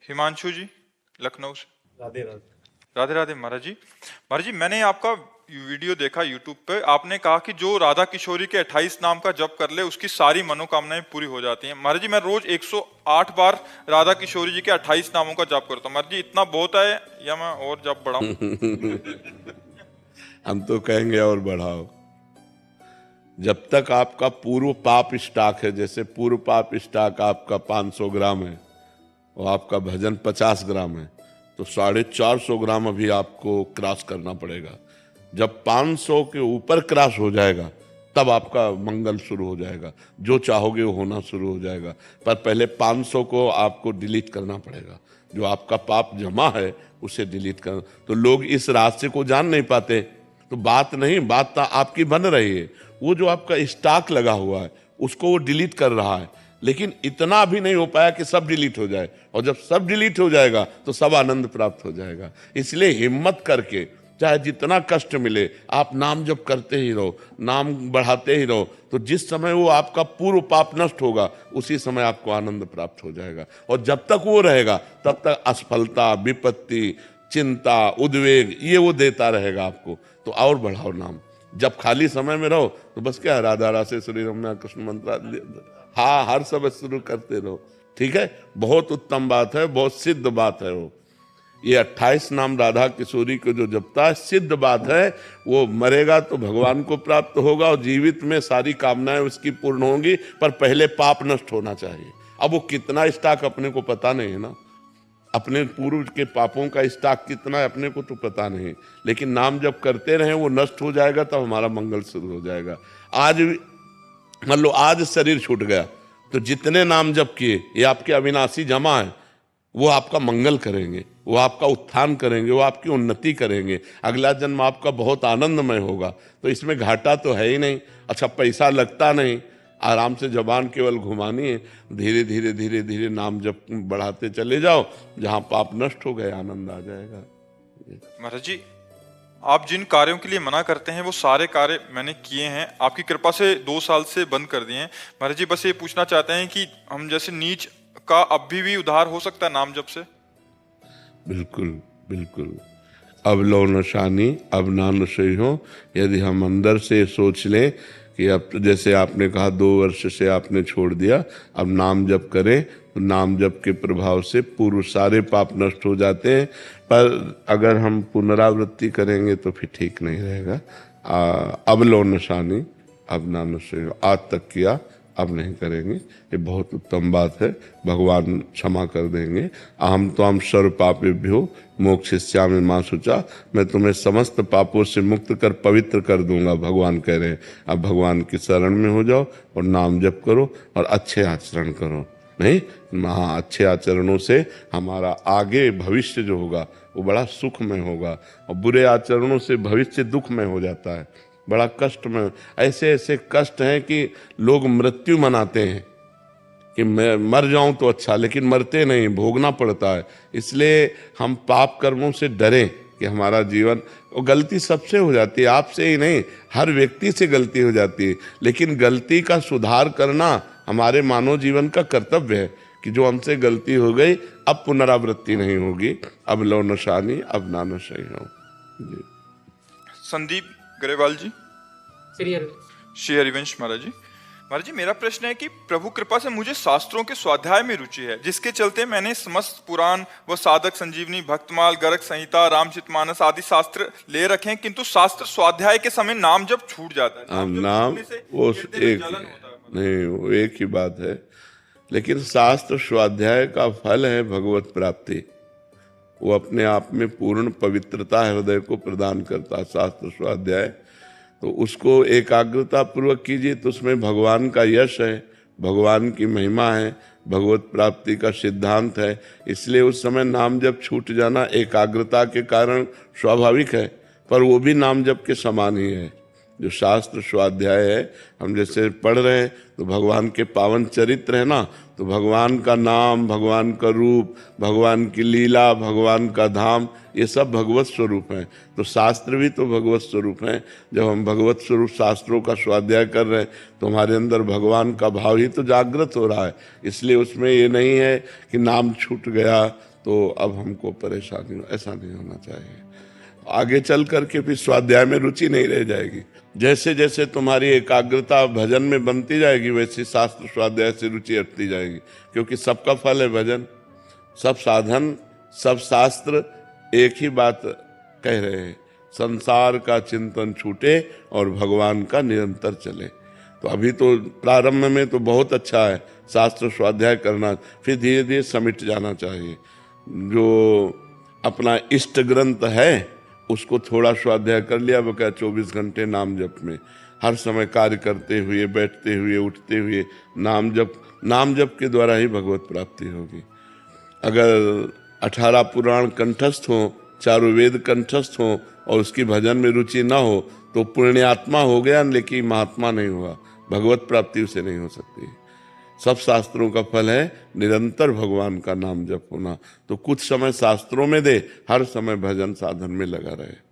हिमांशु जी, लखनऊ से। राधे राधे। राधे राधे महाराज जी। महाराज जी, मैंने आपका वीडियो देखा यूट्यूब पे। आपने कहा कि जो राधा किशोरी के 28 नाम का जप कर ले उसकी सारी मनोकामनाएं पूरी हो जाती हैं। महाराज जी, मैं रोज 108 बार राधा किशोरी जी के 28 नामों का जप करता हूँ। महाराज जी, इतना बहुत है या मैं और जप बढ़ाऊं? हम तो कहेंगे और बढ़ाओ। जब तक आपका पूर्व पाप स्टॉक है, जैसे पूर्व पाप स्टॉक आपका 500 ग्राम है और आपका भजन 50 ग्राम है, तो 450 ग्राम अभी आपको क्रॉस करना पड़ेगा। जब 500 के ऊपर क्रॉस हो जाएगा तब आपका मंगल शुरू हो जाएगा, जो चाहोगे वो होना शुरू हो जाएगा। पर पहले 500 को आपको डिलीट करना पड़ेगा। जो आपका पाप जमा है उसे डिलीट करना। तो लोग इस रास्ते को जान नहीं पाते। तो बात नहीं, बात तो आपकी बन रही है। वो जो आपका स्टॉक लगा हुआ है उसको वो डिलीट कर रहा है, लेकिन इतना भी नहीं हो पाया कि सब डिलीट हो जाए। और जब सब डिलीट हो जाएगा तो सब आनंद प्राप्त हो जाएगा। इसलिए हिम्मत करके, चाहे जितना कष्ट मिले, आप नाम जप करते ही रहो, नाम बढ़ाते ही रहो। तो जिस समय वो आपका पूर्व पाप नष्ट होगा उसी समय आपको आनंद प्राप्त हो जाएगा। और जब तक वो रहेगा तब तक असफलता, विपत्ति, चिंता, उद्वेग ये वो देता रहेगा आपको। तो और बढ़ाओ नाम। जब खाली समय में रहो तो बस क्या, राधा रासे श्री रमना कृष्ण मंत्र, हाँ, हर सब शुरू करते रहो। ठीक है, बहुत उत्तम बात है, बहुत सिद्ध बात है वो। ये 28 नाम राधा किशोरी को जो जपता है, सिद्ध बात है। वो मरेगा तो भगवान को प्राप्त होगा और जीवित में सारी कामनाएं उसकी पूर्ण होंगी। पर पहले पाप नष्ट होना चाहिए। अब वो कितना स्टॉक अपने को पता नहीं है ना, अपने पूर्व के पापों का स्टॉक कितना है अपने को तो पता नहीं। लेकिन नाम जब करते रहे वो नष्ट हो जाएगा, तब हमारा मंगल शुरू हो जाएगा। आज मान लो आज शरीर छूट गया तो जितने नाम जप किए ये आपके अविनाशी जमा है, वो आपका मंगल करेंगे, वो आपका उत्थान करेंगे, वो आपकी उन्नति करेंगे। अगला जन्म आपका बहुत आनंदमय होगा। तो इसमें घाटा तो है ही नहीं। अच्छा, पैसा लगता नहीं, आराम से जबान केवल घुमानी है। धीरे धीरे धीरे धीरे नाम जप बढ़ाते चले जाओ, जहां पाप नष्ट हो गए आनंद आ जाएगा। महाराज जी, आप जिन कार्यों के लिए मना करते हैं वो सारे कार्य मैंने किए हैं, आपकी कृपा से 2 साल से बंद कर दिए हैं। महाराज जी, बस ये पूछना चाहते हैं कि हम जैसे नीच का अभी भी उद्धार हो सकता है नाम जप से? बिल्कुल बिल्कुल। अब लो नशानी अब ना नशे हो। यदि हम अंदर से सोच लें कि अब तो जैसे आपने कहा 2 वर्ष से आपने छोड़ दिया, अब नाम जप करें तो नाम जप के प्रभाव से पूर्व सारे पाप नष्ट हो जाते हैं। पर अगर हम पुनरावृत्ति करेंगे तो फिर ठीक नहीं रहेगा। अब लो नशानी अब ना नशे हो, आज तक किया अब नहीं करेंगे, ये बहुत उत्तम बात है। भगवान क्षमा कर देंगे। अहम तो हम सर्व पापेभ्यो मोक्षयिष्यामि मा शुचा, मैं तुम्हें समस्त पापों से मुक्त कर पवित्र कर दूंगा, भगवान कह रहे हैं। अब भगवान की शरण में हो जाओ और नाम जप करो और अच्छे आचरण करो। नहीं, हाँ, अच्छे आचरणों से हमारा आगे भविष्य जो होगा वो बड़ा सुखमय होगा। और बुरे आचरणों से भविष्य दुखमय हो जाता है, बड़ा कष्ट में। ऐसे ऐसे कष्ट हैं कि लोग मृत्यु मनाते हैं कि मैं मर जाऊं तो अच्छा, लेकिन मरते नहीं, भोगना पड़ता है। इसलिए हम पाप कर्मों से डरें कि हमारा जीवन, और गलती सबसे हो जाती है, आपसे ही नहीं, हर व्यक्ति से गलती हो जाती है। लेकिन गलती का सुधार करना हमारे मानव जीवन का कर्तव्य है कि जो हमसे गलती हो गई अब पुनरावृत्ति नहीं होगी। अब लो नशानी अब ना नशे हो। संदीप ग्रेवाल जी, श्री हरिवंश। महाराज जी, महाराज जी, मेरा प्रश्न है कि प्रभु कृपा से मुझे शास्त्रों के स्वाध्याय में रुचि है, जिसके चलते मैंने समस्त पुराण व साधक संजीवनी, भक्तमाल, गर्ग संहिता, रामचरितमानस आदि शास्त्र ले रखे हैं, किंतु शास्त्र स्वाध्याय के समय नाम जब छूट जाता है। नाम वो एक नहीं, वो एक ही बात है। लेकिन शास्त्र स्वाध्याय का फल है भगवत प्राप्ति। वो अपने आप में पूर्ण पवित्रता हृदय को प्रदान करता है शास्त्र स्वाध्याय। तो उसको एकाग्रता पूर्वक कीजिए तो उसमें भगवान का यश है, भगवान की महिमा है, भगवत प्राप्ति का सिद्धांत है। इसलिए उस समय नाम जप छूट जाना एकाग्रता के कारण स्वाभाविक है, पर वो भी नाम जप के समान ही है। जो शास्त्र स्वाध्याय है, हम जैसे पढ़ रहे हैं तो भगवान के पावन चरित्र है ना, तो भगवान का नाम, भगवान का रूप, भगवान की लीला, भगवान का धाम, ये सब भगवत स्वरूप हैं। तो शास्त्र भी तो भगवत स्वरूप हैं। जब हम भगवत स्वरूप शास्त्रों का स्वाध्याय कर रहे हैं तो हमारे अंदर भगवान का भाव ही तो जागृत हो रहा है। इसलिए उसमें ये नहीं है कि नाम छूट गया तो अब हमको परेशानी हो, ऐसा नहीं होना चाहिए। आगे चल करके फिर स्वाध्याय में रुचि नहीं रह जाएगी। जैसे जैसे तुम्हारी एकाग्रता भजन में बनती जाएगी वैसे शास्त्र स्वाध्याय से रुचि हटती जाएगी, क्योंकि सबका फल है भजन। सब साधन, सब शास्त्र एक ही बात कह रहे हैं, संसार का चिंतन छूटे और भगवान का निरंतर चले। तो अभी तो प्रारंभ में तो बहुत अच्छा है शास्त्र स्वाध्याय करना, फिर धीरे धीरे समिट जाना चाहिए। जो अपना इष्ट ग्रंथ है उसको थोड़ा स्वाध्याय कर लिया, वो क्या 24 घंटे नाम जप में, हर समय कार्य करते हुए, बैठते हुए, उठते हुए नाम जप के द्वारा ही भगवत प्राप्ति होगी। अगर 18 पुराण कंठस्थ हो, चारों वेद कंठस्थ हो और उसकी भजन में रुचि ना हो तो पुण्यात्मा हो गया लेकिन महात्मा नहीं हुआ, भगवत प्राप्ति उसे नहीं हो सकती। सब शास्त्रों का फल है निरंतर भगवान का नाम जप होना। तो कुछ समय शास्त्रों में दे, हर समय भजन साधन में लगा रहे।